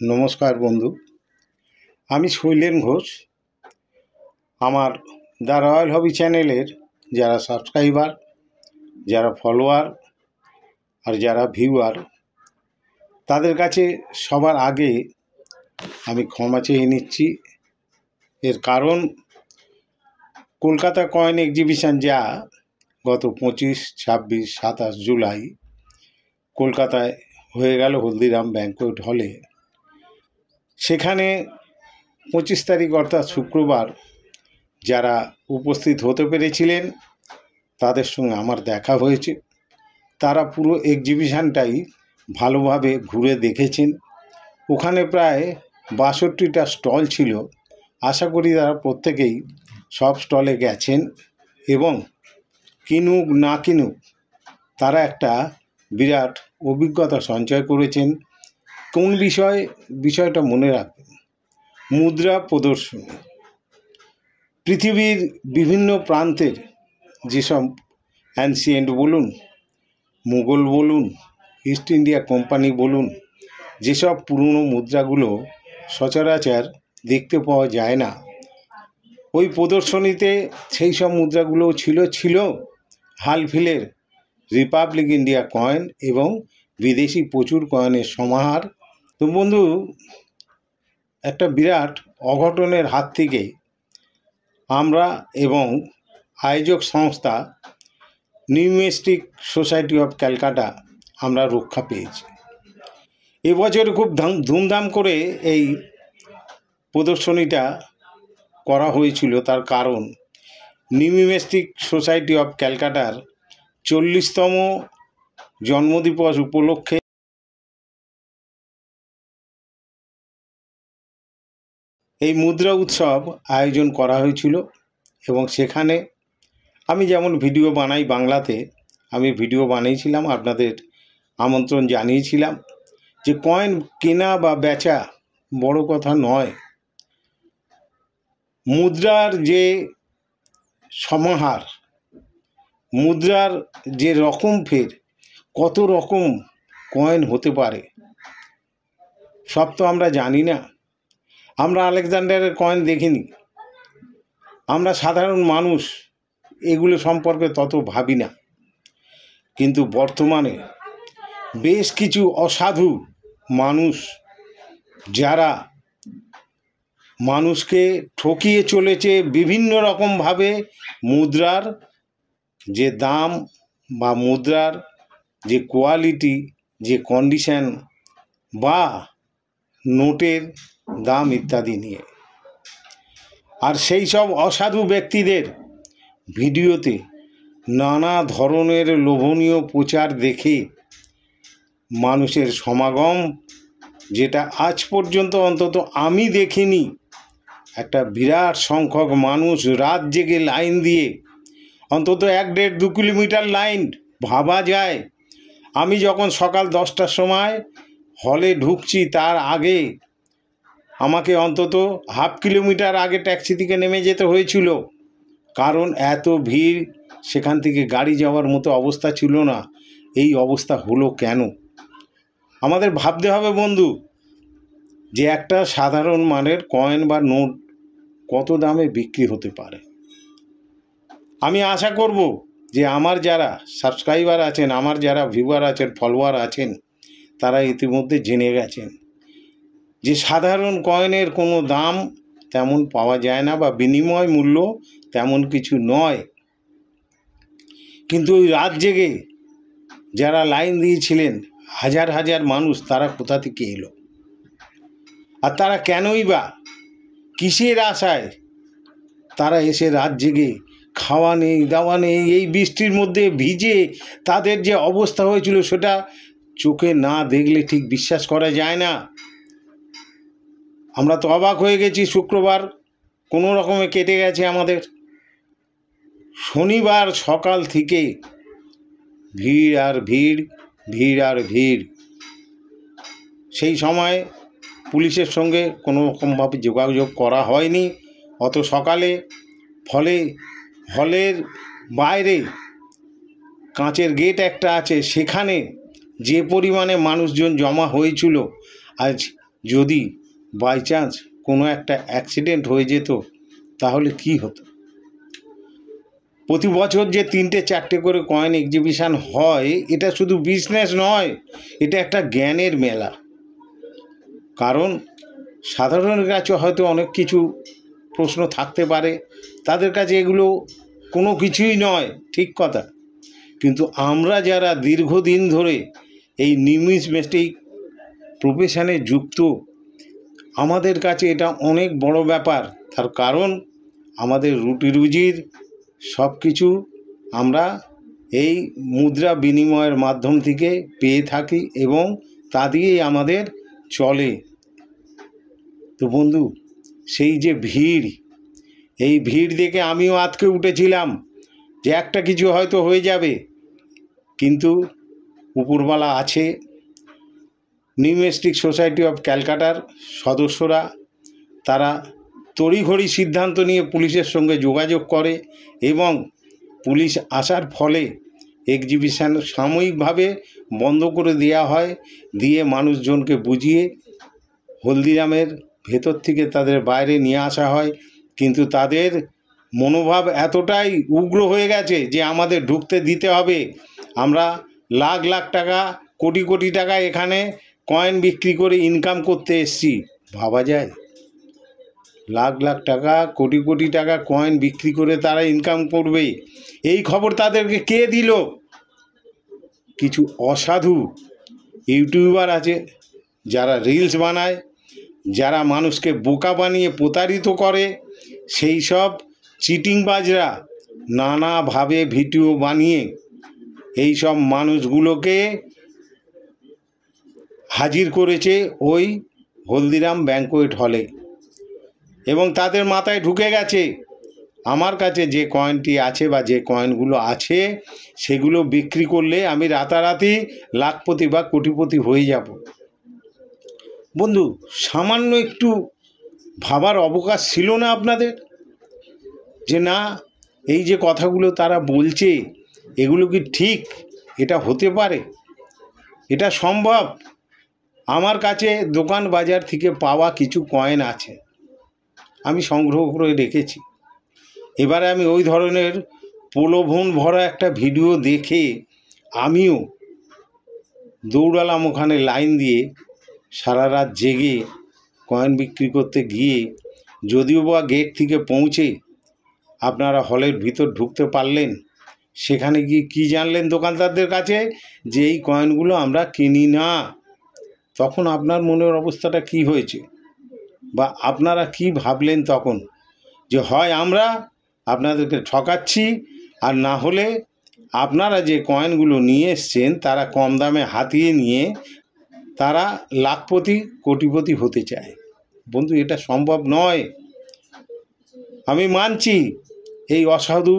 নমস্কার বন্ধু, আমি শৈলেন ঘোষ। আমার দ্য রয়্যাল হবি চ্যানেলের যারা সাবস্ক্রাইবার, যারা ফলোয়ার আর যারা ভিউয়ার, তাদের কাছে সবার আগে আমি ক্ষমা চেয়ে নিচ্ছি। এর কারণ কলকাতা কয়েন এক্সিবিশন যা গত 25, 26, 27 জুলাই কলকাতায় হয়ে গেল হলদিরাম ব্যাংকোয়েট হলে, সেখানে 25 তারিখ অর্থাৎ শুক্রবার যারা উপস্থিত হতে পেরেছিলেন তাদের সঙ্গে আমার দেখা হয়েছে। তারা পুরো এক্সিবিশনটাই ভালোভাবে ঘুরে দেখেছেন। ওখানে প্রায় 62টা স্টল ছিল। আশা করি তারা প্রত্যেকেই সব স্টলে গেছেন এবং কিনুক না কিনুক তারা একটা বিরাট অভিজ্ঞতা সঞ্চয় করেছেন। কোন বিষয়টা মনে রাখবেন, মুদ্রা প্রদর্শনী। পৃথিবীর বিভিন্ন প্রান্তের যেসব অ্যানসিয়েন্ট বলুন, মুঘল বলুন, ইস্ট ইন্ডিয়া কোম্পানি বলুন, যেসব পুরনো মুদ্রাগুলো সচরাচর দেখতে পাওয়া যায় না, ওই প্রদর্শনীতে সেই সব মুদ্রাগুলো ছিল হালফিলের রিপাবলিক ইন্ডিয়া কয়েন এবং বিদেশি প্রচুর কয়েনের সমাহার। তো বন্ধু, একটা বিরাট অঘটনের হাত থেকে আমরা এবং আয়োজক সংস্থা নিউমিস্টিক সোসাইটি অফ ক্যালকাটা আমরা রক্ষা পেয়েছি। এবছর খুব ধুমধাম করে এই প্রদর্শনীটা করা হয়েছিল। তার কারণ নিউমিস্টিক সোসাইটি অফ ক্যালকাটার 40তম জন্মদিবস উপলক্ষে এই মুদ্রা উৎসব আয়োজন করা হয়েছিল এবং সেখানে আমি যেমন ভিডিও বানাই বাংলাতে, আমি ভিডিও বানিয়েছিলাম, আপনাদের আমন্ত্রণ জানিয়েছিলাম যে কয়েন কেনা বা বেচা বড় কথা নয়, মুদ্রার যে সমাহার, মুদ্রার যে রকম, ফের কত রকম কয়েন হতে পারে সব তো আমরা জানি না। আমরা আলেকজান্ডারের কয়েন দেখিনি, আমরা সাধারণ মানুষ এগুলো সম্পর্কে তত ভাবি না। কিন্তু বর্তমানে বেশ কিছু অসাধু মানুষ যারা মানুষকে ঠকিয়ে চলেছে বিভিন্ন রকমভাবে, মুদ্রার যে দাম বা মুদ্রার যে কোয়ালিটি, যে কন্ডিশন বা নোটের দাম ইত্যাদি নিয়ে। আর সেই সব অসাধু ব্যক্তিদের ভিডিওতে নানা ধরনের লোভনীয় প্রচার দেখে মানুষের সমাগম, যেটা আজ পর্যন্ত অন্তত আমি দেখিনি। একটা বিরাট সংখ্যক মানুষ রাত জেগে লাইন দিয়ে, অন্তত 1-1.5-2 কিলোমিটার লাইন, ভাবা যায়। আমি যখন সকাল 10টার সময় হলে ঢুকছি, তার আগে আমাকে অন্তত হাফ কিলোমিটার আগে ট্যাক্সি থেকে নেমে যেতে হয়েছিল, কারণ এত ভিড়, সেখান থেকে গাড়ি যাওয়ার মতো অবস্থা ছিল না। এই অবস্থা হলো কেন? আমাদের ভাবতে হবে বন্ধু, যে একটা সাধারণ মানের কয়েন বা নোট কত দামে বিক্রি হতে পারে। আমি আশা করব যে আমার যারা সাবস্ক্রাইবার আছেন, আমার যারা ভিউয়ার আছেন, ফলোয়ার আছেন, তারা ইতিমধ্যে জেনে গেছেন যে সাধারণ কয়েনের কোনো দাম তেমন পাওয়া যায় না বা বিনিময় মূল্য তেমন কিছু নয়। কিন্তু ওই রাত জেগে যারা লাইন দিয়েছিলেন, হাজার হাজার মানুষ, তারা কোথা থেকে এলো? আর তারা কেনই বা, কিসের আশায় তারা এসে রাত জেগে, খাওয়া নেই, দাওয়া নেই, এই বৃষ্টির মধ্যে ভিজে তাদের যে অবস্থা হয়েছিল সেটা চোখে না দেখলে ঠিক বিশ্বাস করা যায় না। আমরা তো অবাক হয়ে গেছি। শুক্রবার কোনো রকমে কেটে গেছে আমাদের। শনিবার সকাল থেকে ভিড় আর ভিড়, ভিড় আর ভিড়। সেই সময় পুলিশের সঙ্গে কোনো রকমভাবে যোগাযোগ করা হয়নি অত সকালে। ফলে হলের বাইরে কাঁচের গেট একটা আছে, সেখানে যে পরিমাণে মানুষজন জমা হয়েছিল, আজ যদি বাই চান্স কোনো একটা অ্যাক্সিডেন্ট হয়ে যেত তাহলে কি হতো? প্রতি বছর যে 3-4টে করে কয়েন এক্সিবিশন হয়, এটা শুধু বিজনেস নয়, এটা একটা জ্ঞানের মেলা। কারণ সাধারণের কাছে হয়তো অনেক কিছু প্রশ্ন থাকতে পারে, তাদের কাছে এগুলো কোনো কিছুই নয়, ঠিক কথা। কিন্তু আমরা যারা দীর্ঘদিন ধরে এই নিউমিজমেটিক প্রফেশনে যুক্ত, আমাদের কাছে এটা অনেক বড় ব্যাপার। তার কারণ আমাদের রুটি রুজির সব কিছু আমরা এই মুদ্রা বিনিময়ের মাধ্যম থেকে পেয়ে থাকি এবং তা দিয়েই আমাদের চলে। তো বন্ধু, সেই যে ভিড়, এই ভিড় দেখে আমিও আঁতকে উঠেছিলাম যে একটা কিছু হয়তো হয়ে যাবে, কিন্তু উপরওয়ালা আছে। নিউমিস্টিক সোসাইটি অফ ক্যালকাটার সদস্যরা তারা তড়িঘড়ি সিদ্ধান্ত নিয়ে পুলিশের সঙ্গে যোগাযোগ করে এবং পুলিশ আসার ফলে এক্সিবিশন সাময়িকভাবে বন্ধ করে দেওয়া হয়, দিয়ে মানুষজনকে বুঝিয়ে হলদিরামের ভেতর থেকে তাদের বাইরে নিয়ে আসা হয়। কিন্তু তাদের মনোভাব এতটাই উগ্র হয়ে গেছে যে আমাদের ঢুকতে দিতে হবে, আমরা লাখ লাখ টাকা, কোটি কোটি টাকা এখানে কয়েন বিক্রি করে ইনকাম করতে এসেছি। ভাবা যায়? লাখ লাখ টাকা, কোটি কোটি টাকা কয়েন বিক্রি করে তারা ইনকাম করবে, এই খবর তাদেরকে কে দিল? কিছু অসাধু ইউটিউবার আছে যারা রিলস বানায়, যারা মানুষকে বোকা বানিয়ে প্রতারিত করে। সেই সব চিটিংবাজরা নানাভাবে ভিডিও বানিয়ে এই সব মানুষগুলোকে হাজির করেছে ওই হলদিরাম ব্যাঙ্কোয়েট হলে, এবং তাদের মাথায় ঢুকে গেছে আমার কাছে যে কয়েনটি আছে বা যে কয়েনগুলো আছে সেগুলো বিক্রি করলে আমি রাতারাতি লাখপতি বা কোটিপতি হয়ে যাব। বন্ধু, সামান্য একটু ভাবার অবকাশ ছিল না আপনাদের? যে না, এই যে কথাগুলো তারা বলছে এগুলো কি ঠিক? এটা হতে পারে? এটা সম্ভব? আমার কাছে দোকান বাজার থেকে পাওয়া কিছু কয়েন আছে, আমি সংগ্রহ করে রেখেছি। এবারে আমি ওই ধরনের প্রলোভন ভরা একটা ভিডিও দেখে আমিও দৌড়ালাম ওখানে লাইন দিয়ে, সারা রাত জেগে কয়েন বিক্রি করতে গিয়ে যদিও বা গেট থেকে পৌঁছে আপনারা হলের ভিতর ঢুকতে পারলেন, সেখানে গিয়ে কী জানলেন দোকানদারদের কাছে? যে এই কয়েনগুলো আমরা কিনি না। তখন আপনার মনের অবস্থাটা কি হয়েছে, বা আপনারা কি ভাবলেন তখন? যে হয় আমরা আপনাদেরকে ঠকাচ্ছি, আর না হলে আপনারা যে কয়েনগুলো নিয়ে এসছেন তারা কম দামে হাতিয়ে নিয়ে তারা লাখপতি কোটিপতি হতে চায়। বন্ধু, এটা সম্ভব নয়। আমি মানছি এই অসাধু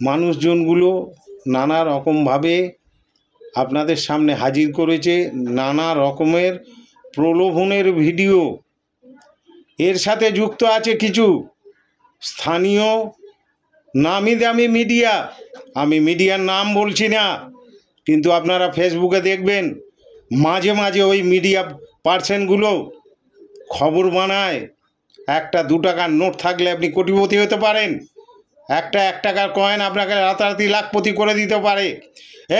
মানুষজনগুলো নানা রকমভাবে আপনাদের সামনে হাজির করেছে নানা রকমের প্রলোভনের ভিডিও। এর সাথে যুক্ত আছে কিছু স্থানীয় নামি দামি মিডিয়া, আমি মিডিয়ার নাম বলছি না, কিন্তু আপনারা ফেসবুকে দেখবেন মাঝে মাঝে ওই মিডিয়া পার্সনগুলো খবর বানায় একটা 2 টাকার নোট থাকলে আপনি কোটিপতি হতে পারেন, একটা 1 টাকার কয়েন আপনাকে রাতারাতি লাখপতি করে দিতে পারে।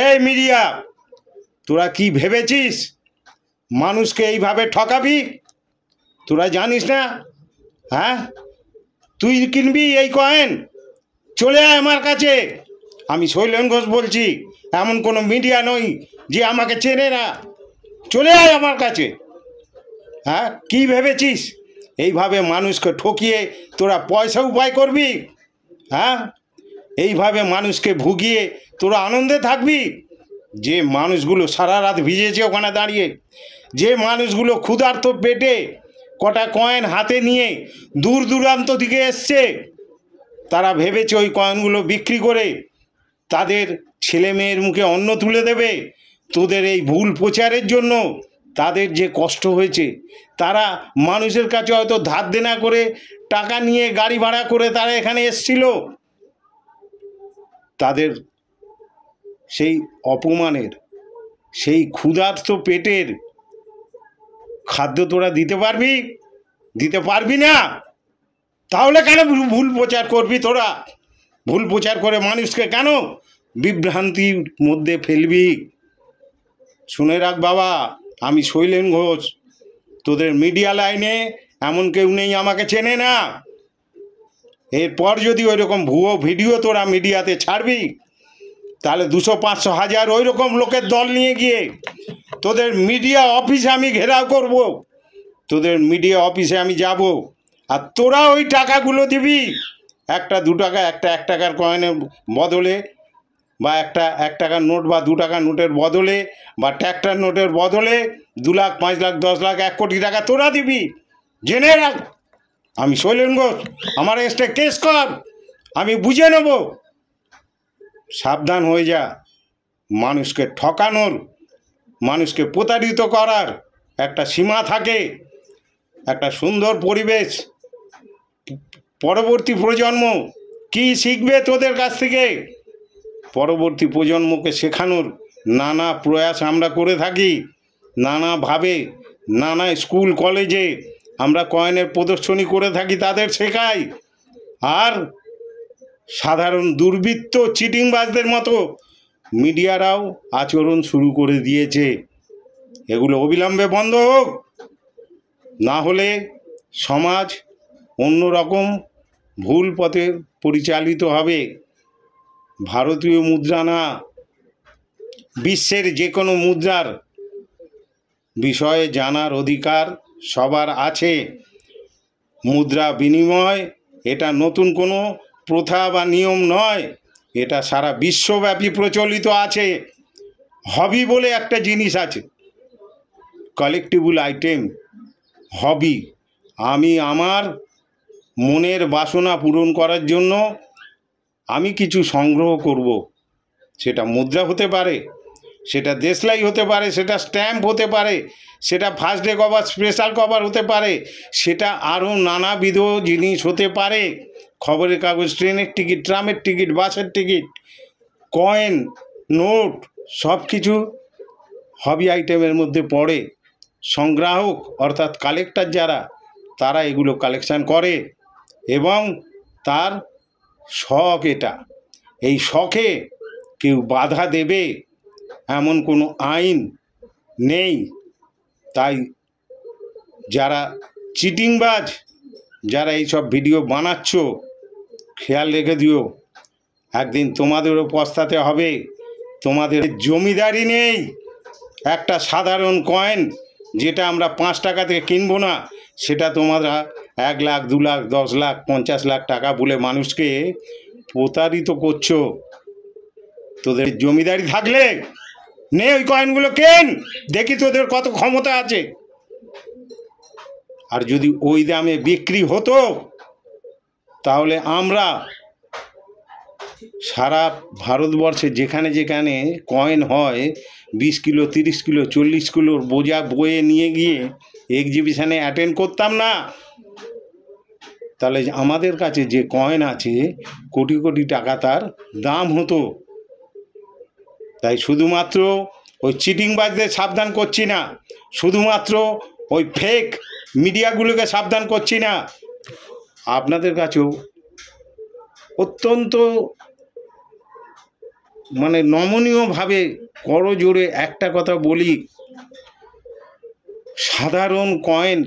এই মিডিয়া, তোরা কি ভেবেছিস মানুষকে এইভাবে ঠকাবি? তোরা জানিস না? হ্যাঁ, তুই কিনবি এই কয়েন? চলে আয় আমার কাছে। আমি শৈলেন ঘোষ বলছি, এমন কোনো মিডিয়া নই যে আমাকে চেনে না। চলে আয় আমার কাছে। হ্যাঁ, কি ভেবেছিস এইভাবে মানুষকে ঠকিয়ে তোরা পয়সা উপায় করবি? হ্যাঁ, এইভাবে মানুষকে ভুগিয়ে তোরা আনন্দে থাকবি? যে মানুষগুলো সারা রাত ভিজেছে ওখানে দাঁড়িয়ে, যে মানুষগুলো ক্ষুধার্ত পেটে কটা কয়েন হাতে নিয়ে দূর দূরান্ত থেকে এসছে, তারা ভেবেছে ওই কয়েনগুলো বিক্রি করে তাদের ছেলে মেয়ের মুখে অন্ন তুলে দেবে। তোদের এই ভুল প্রচারের জন্য তাদের যে কষ্ট হয়েছে, তারা মানুষের কাছে হয়তো ধার দেনা করে টাকা নিয়ে গাড়ি ভাড়া করে তারা এখানে এসছিল। তাদের সেই অপমানের, সেই ক্ষুধার্ত পেটের খাদ্য তোরা দিতে পারবি? দিতে পারবি না? তাহলে কেন ভুল প্রচার করবি তোরা? ভুল প্রচার করে মানুষকে কেন বিভ্রান্তির মধ্যে ফেলবি? শুনে রাখ বাবা, আমি শৈলেন ঘোষ, তোদের মিডিয়া লাইনে এমন কেউ নেই আমাকে চেনে না। এরপর যদি ওই রকম ভুয়ো ভিডিও তোরা মিডিয়াতে ছাড়বি, তাহলে 200, 500, 1000 ওই রকম লোকের দল নিয়ে গিয়ে তোদের মিডিয়া অফিসে আমি ঘেরাও করব। তোদের মিডিয়া অফিসে আমি যাব, আর তোরা ওই টাকাগুলো দিবি। 1 2 টাকা, একটা 1 টাকার কয়েনের বদলে, বা একটা 1 টাকার নোট বা 2 টাকার নোটের বদলে, বা ট্র্যাক্টর নোটের বদলে 2 লাখ, 5 লাখ, 10 লাখ, 1 কোটি টাকা তোরা দিবি। জেনে রাখ, আমি শৈলেন ঘোষ, আমার এসে কেস কর, আমি বুঝে নেব। সাবধান হয়ে যা। মানুষকে ঠকানোর, মানুষকে প্রতারিত করার একটা সীমা থাকে, একটা সুন্দর পরিবেশ। পরবর্তী প্রজন্ম কি শিখবে তোদের কাছ থেকে? পরবর্তী প্রজন্মকে শেখানোর নানা প্রয়াস আমরা করে থাকি, নানাভাবে, নানা স্কুল কলেজে আমরা কয়েনের প্রদর্শনী করে থাকি, তাদের শেখাই। আর সাধারণ দুর্বৃত্ত চিটিংবাজদের মতো মিডিয়ারাও আচরণ শুরু করে দিয়েছে। এগুলো অবিলম্বে বন্ধ হোক, না হলে সমাজ অন্যরকম ভুল পথে পরিচালিত হবে। ভারতীয় মুদ্রা না, বিশ্বের যে কোনো মুদ্রার বিষয়ে জানার অধিকার সবার আছে। মুদ্রা বিনিময় এটা নতুন কোনো প্রথা বা নিয়ম নয়, এটা সারা বিশ্বব্যাপী প্রচলিত আছে। হবি বলে একটা জিনিস আছে, কালেক্টিবল আইটেম, হবি। আমি আমার মনের বাসনা পূরণ করার জন্য আমি কিছু সংগ্রহ করব। সেটা মুদ্রা হতে পারে, সেটা দেশলাই হতে পারে, সেটা স্ট্যাম্প হতে পারে, সেটা first day cover, special cover হতে পারে, সেটা আরও নানাবিধ জিনিস হতে পারে। খবরের কাগজ, ট্রেনের টিকিট, ট্রামের টিকিট, বাসের টিকিট, কয়েন, নোট, সব কিছু হবি আইটেমের মধ্যে পড়ে। সংগ্রাহক অর্থাৎ কালেক্টর যারা, তারা এগুলো কালেকশান করে এবং তার শখ এটা। এই শখে কেউ বাধা দেবে এমন কোনো আইন নেই। তাই যারা চিটিংবাজ, যারা এইসব ভিডিও বানাচ্ছ, খেয়াল রেখে দিও, একদিন তোমাদেরও পস্তাতে হবে। তোমাদের জমিদারি নেই। একটা সাধারণ কয়েন যেটা আমরা 5 টাকা থেকে কিনবো না, সেটা তোমরা 1 লাখ, 2 লাখ, 10 লাখ, 50 লাখ টাকা বলে মানুষকে প্রতারিত করছো। তোদের জমিদারি থাকলে নে ওই কয়েনগুলো কেন, দেখি তোদের কত ক্ষমতা আছে। আর যদি ওই দামে বিক্রি হতো, তাহলে আমরা সারা ভারতবর্ষে যেখানে যেখানে কয়েন হয়, 20 কিলো, 30 কিলো, 40 কিলোর বোঝা বয়ে নিয়ে গিয়ে এক্সিবিশানে অ্যাটেন্ড করতাম না? তাহলে আমাদের কাছে যে কয়েন আছে, কোটি কোটি টাকা তার দাম হতো। তাই শুধুমাত্র ওই চিটিংবাজদের সাবধান করছি না, শুধুমাত্র ওই ফেক মিডিয়াগুলোকে সাবধান করছি না, আপনাদের কাছেও অত্যন্ত নমনীয়ভাবে করজোড়ে একটা কথা বলি, সাধারণ কয়েন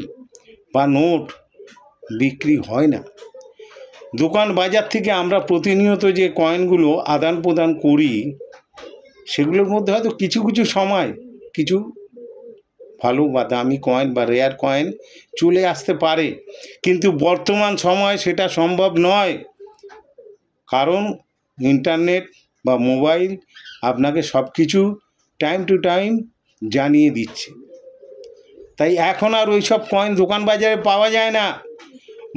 বা নোট বিক্রি হয় না। দোকান বাজার থেকে আমরা প্রতিনিয়ত যে কয়েনগুলো আদান প্রদান করি, সেগুলোর মধ্যে হয়তো কিছু কিছু সময় কিছু ভালো বা দামি কয়েন বা রেয়ার কয়েন চলে আসতে পারে, কিন্তু বর্তমান সময় সেটা সম্ভব নয়। কারণ ইন্টারনেট বা মোবাইল আপনাকে সব কিছু টাইম টু টাইম জানিয়ে দিচ্ছে। তাই এখন আর ওই সব কয়েন দোকান বাজারে পাওয়া যায় না।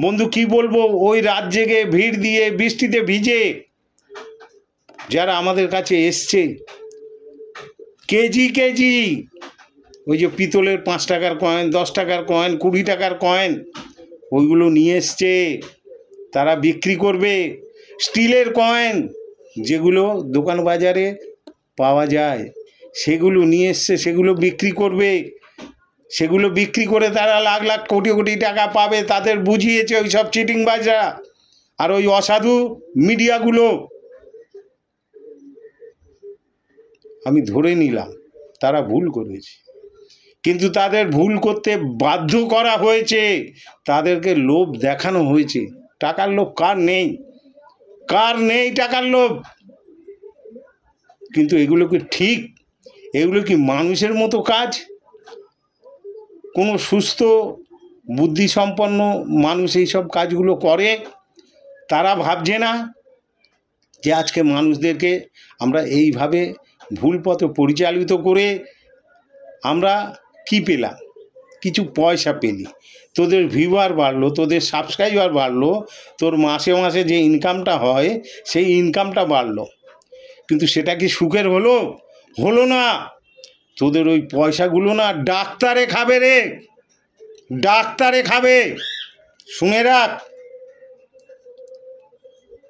বন্ধু কি বলবো, ওই রাত জেগে ভিড় দিয়ে বৃষ্টিতে ভিজে যারা আমাদের কাছে এসছে, কেজি কেজি ওই যে পিতলের 5 টাকার কয়েন, 10 টাকার কয়েন, 20 টাকার কয়েন, ওইগুলো নিয়ে এসছে, তারা বিক্রি করবে। স্টিলের কয়েন যেগুলো দোকান বাজারে পাওয়া যায়, সেগুলো নিয়ে এসছে, সেগুলো বিক্রি করবে। সেগুলো বিক্রি করে তারা লাখ লাখ কোটি কোটি টাকা পাবে, তাদের বুঝিয়েছে ওই সব চিটিংবাজরা আর ওই অসাধু মিডিয়াগুলো। আমি ধরে নিলাম তারা ভুল করেছে, কিন্তু তাদের ভুল করতে বাধ্য করা হয়েছে, তাদেরকে লোভ দেখানো হয়েছে। টাকার লোভ কার নেই, কার নেই টাকার লোভ? কিন্তু এগুলো কি ঠিক? এগুলো কি মানুষের মতো কাজ? কোনো সুস্থ বুদ্ধিসম্পন্ন মানুষ এই সব কাজগুলো করে? তারা ভাবছে না যে আজকে মানুষদেরকে আমরা এইভাবে ভুল পথে পরিচালিত করে আমরা কি পেলাম? কিছু পয়সা পেলি, তোদের ভিউয়ার বাড়লো, তোদের সাবস্ক্রাইবার বাড়লো, তোর মাসে মাসে যে ইনকামটা হয় সেই ইনকামটা বাড়লো, কিন্তু সেটা কি সুখের হলো? হলো না। তোদের ওই পয়সাগুলো না ডাক্তারে খাবে রে, ডাক্তারে খাবে, শুনে রাখ।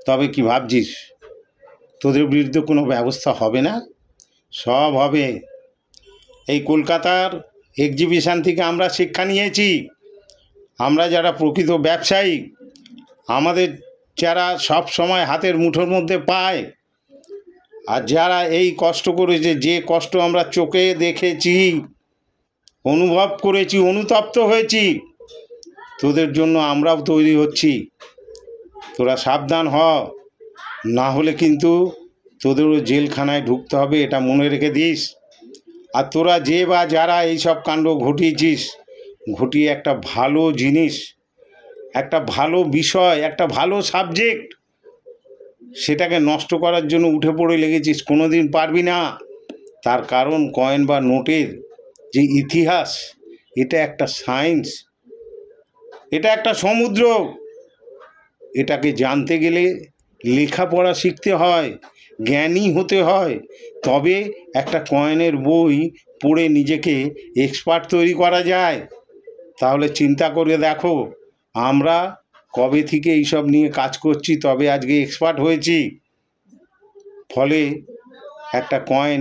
তবে কি ভাবছিস তোদের বিরুদ্ধে কোনো ব্যবস্থা হবে না? সব হবে। এই কলকাতার এক্সিবিশন থেকে আমরা শিক্ষা নিয়েছি। আমরা যারা প্রকৃত ব্যবসায়ী, আমাদের যারা সব সময় হাতের মুঠোর মধ্যে পায়, আর যারা এই কষ্ট করেছে, যে কষ্ট আমরা চোখে দেখেছি, অনুভব করেছি, অনুতপ্ত হয়েছি, তোদের জন্য আমরাও তৈরি হচ্ছি। তোরা সাবধান হ, না হলে কিন্তু তোদেরও জেলখানায় ঢুকতে হবে, এটা মনে রেখে দিস। আর তোরা যে বা যারা এইসব কাণ্ড ঘটিয়েছিস, ঘটিয়ে একটা ভালো জিনিস, একটা ভালো বিষয়, একটা ভালো সাবজেক্ট, সেটাকে নষ্ট করার জন্য উঠে পড়ে লেগেছিস, কোনো দিন পারবি না। তার কারণ কয়েন বা নোটের যে ইতিহাস, এটা একটা সায়েন্স, এটা একটা সমুদ্র। এটাকে জানতে গেলে লেখাপড়া শিখতে হয়, জ্ঞানী হতে হয়, তবে একটা কয়েনের বই পড়ে নিজেকে এক্সপার্ট তৈরি করা যায়। তাহলে চিন্তা করে দেখো, আমরা কবে থেকে এইসব নিয়ে কাজ করছি, তবে আজকে এক্সপার্ট হয়েছি। ফলে একটা কয়েন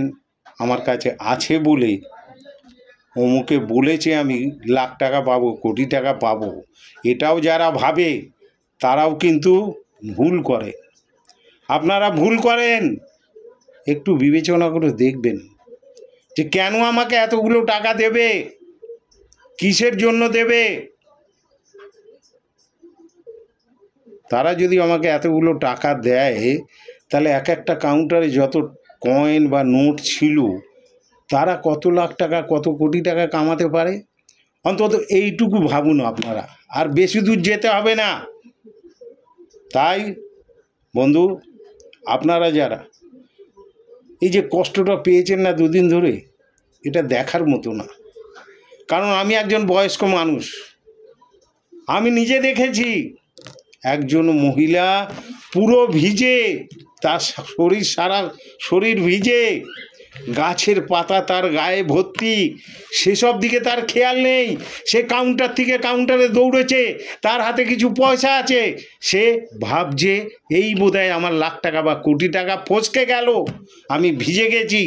আমার কাছে আছে বলে, অমুকে বলেছে আমি লাখ টাকা পাবো, কোটি টাকা পাবো, এটাও যারা ভাবে তারাও কিন্তু ভুল করে। আপনারা ভুল করেন, একটু বিবেচনা করে দেখবেন যে কেন আমাকে এতগুলো টাকা দেবে, কিসের জন্য দেবে। তারা যদি আমাকে এতগুলো টাকা দেয়, তাহলে এক একটা কাউন্টারে যত কয়েন বা নোট ছিল, তারা কত লাখ টাকা, কত কোটি টাকা কামাতে পারে। অন্তত এইটুকু ভাবুন আপনারা, আর বেশি দূর যেতে হবে না। তাই বন্ধু, আপনারা যারা এই যে কষ্টটা পেয়েছেন না দুদিন ধরে, এটা দেখার মতো না। কারণ আমি একজন বয়স্ক মানুষ, আমি নিজে দেখেছি একজন মহিলা পুরো ভিজে, তার শরীর, সারা শরীর ভিজে, গাছের পাতা তার গায়ে ভর্তি, সেসব দিকে তার খেয়াল নেই। সে কাউন্টার থেকে কাউন্টারে দৌড়েছে, তার হাতে কিছু পয়সা আছে, সে ভাবছে এই বোধহয় আমার লাখ টাকা বা কোটি টাকা ফসকে গেল, আমি ভিজে গেছি,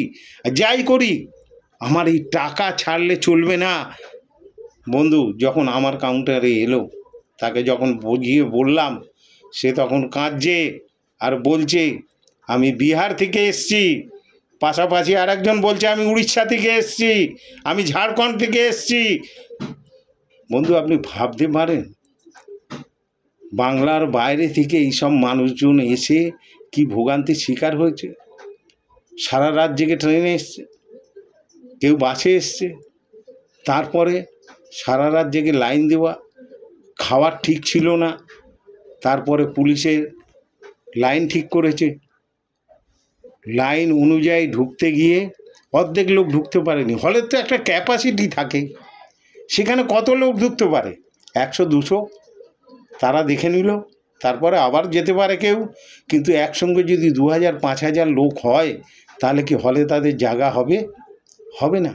যাই করি আমার এই টাকা ছাড়লে চলবে না। বন্ধু যখন আমার কাউন্টারে এলো, তাকে যখন বুঝিয়ে বললাম, সে তখন কাঁদছে আর বলছে আমি বিহার থেকে এসছি। পাশাপাশি আর একজন বলছে আমি উড়িষ্যা থেকে এসছি, আমি ঝাড়খণ্ড থেকে এসছি। বন্ধু আপনি ভাবতে পারেন বাংলার বাইরে থেকে এইসব মানুষজন এসে কি ভোগান্তির শিকার হয়েছে। সারা রাত জেগে ট্রেনে এসছে, কেউ বাসে এসছে, তারপরে সারা রাত জেগে লাইন দেওয়া, খাওয়ার ঠিক ছিল না, তারপরে পুলিশের লাইন ঠিক করেছে, লাইন অনুযায়ী ঢুকতে গিয়ে অর্ধেক লোক ঢুকতে পারেনি। হলের তো একটা ক্যাপাসিটি থাকে, সেখানে কত লোক ঢুকতে পারে, 100-200, তারা দেখে নিল, তারপরে আবার যেতে পারে কেউ। কিন্তু একসঙ্গে যদি 2000-5000 লোক হয়, তাহলে কি হলে তাদের জায়গা হবে? হবে না।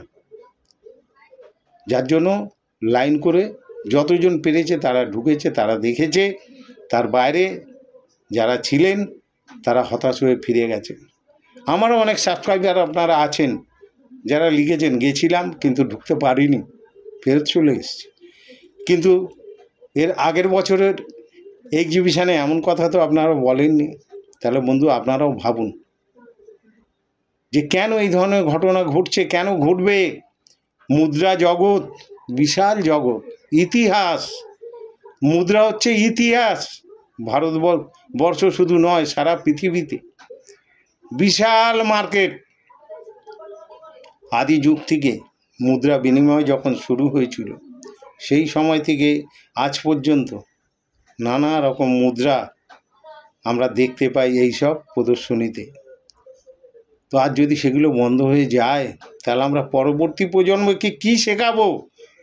যার জন্য লাইন করে যতজন পেরেছে তারা ঢুকেছে, তারা দেখেছে, তার বাইরে যারা ছিলেন তারা হতাশ হয়ে ফিরে গেছে। আমারও অনেক সাবস্ক্রাইবার আপনারা আছেন যারা লিখেছেন গেছিলাম কিন্তু ঢুকতে পারিনি, ফেরত চলে এসছে। কিন্তু এর আগের বছরের এক্সিবিশানে এমন কথা তো আপনারা বলেননি। তাহলে বন্ধু আপনারাও ভাবুন যে কেন এই ধরনের ঘটনা ঘটছে, কেন ঘটবে। মুদ্রা জগৎ বিশাল জগৎ, ইতিহাস। মুদ্রা হচ্ছে ইতিহাস। ভারতবর্ষ শুধু নয়, সারা পৃথিবীতে বিশাল মার্কেট। আদি যুগ থেকে মুদ্রা বিনিময় যখন শুরু হয়েছিল, সেই সময় থেকে আজ পর্যন্ত নানা রকম মুদ্রা আমরা দেখতে পাই এইসব প্রদর্শনীতে। তো আজ যদি সেগুলো বন্ধ হয়ে যায়, তাহলে আমরা পরবর্তী প্রজন্মকে কী শেখাবো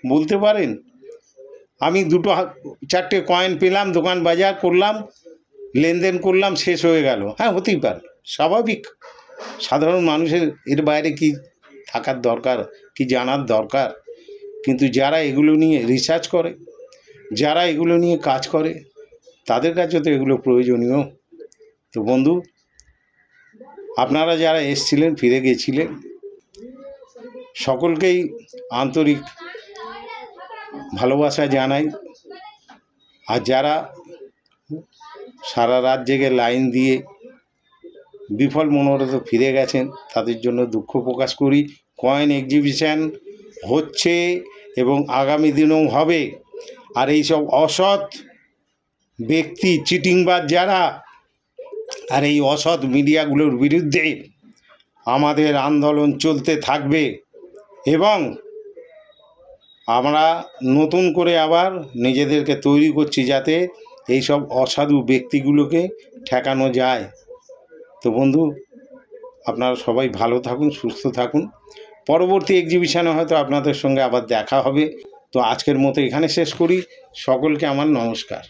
বলতে পারেন? আমি দুটো চারটে কয়েন পেলাম, দোকান বাজার করলাম, লেনদেন করলাম, শেষ হয়ে গেল। হ্যাঁ, হতেই পারে, স্বাভাবিক। সাধারণ মানুষের এর বাইরে কি থাকার দরকার, কি জানার দরকার? কিন্তু যারা এগুলো নিয়ে রিসার্চ করে, যারা এগুলো নিয়ে কাজ করে, তাদের কাছে তো এগুলো প্রয়োজনীয়। তো বন্ধু, আপনারা যারা এসছিলেন, ফিরে গেছিলেন, সকলকেই আন্তরিক ভালোবাসা জানাই। আর যারা সারা রাত জেগে লাইন দিয়ে বিফল মনোরথ ফিরে গেছেন, তাদের জন্য দুঃখ প্রকাশ করি। কয়েন এক্সিবিশন হচ্ছে এবং আগামী দিনেও হবে। আর এইসব অসৎ ব্যক্তি, চিটিংবাজ যারা, আর এই অসৎ মিডিয়াগুলোর বিরুদ্ধে আমাদের আন্দোলন চলতে থাকবে। এবং আমরা নতুন করে আবার নিজেদেরকে তৈরি করছি যাতে এইসব অসাধু ব্যক্তিগুলোকে ঠেকানো যায়। তো বন্ধু, আপনারা সবাই ভালো থাকুন, সুস্থ থাকুন। পরবর্তী এক্সিবিশনে হয়তো আপনাদের সঙ্গে আবার দেখা হবে। তো আজকের মতো এখানে শেষ করি। সকলকে আমার নমস্কার।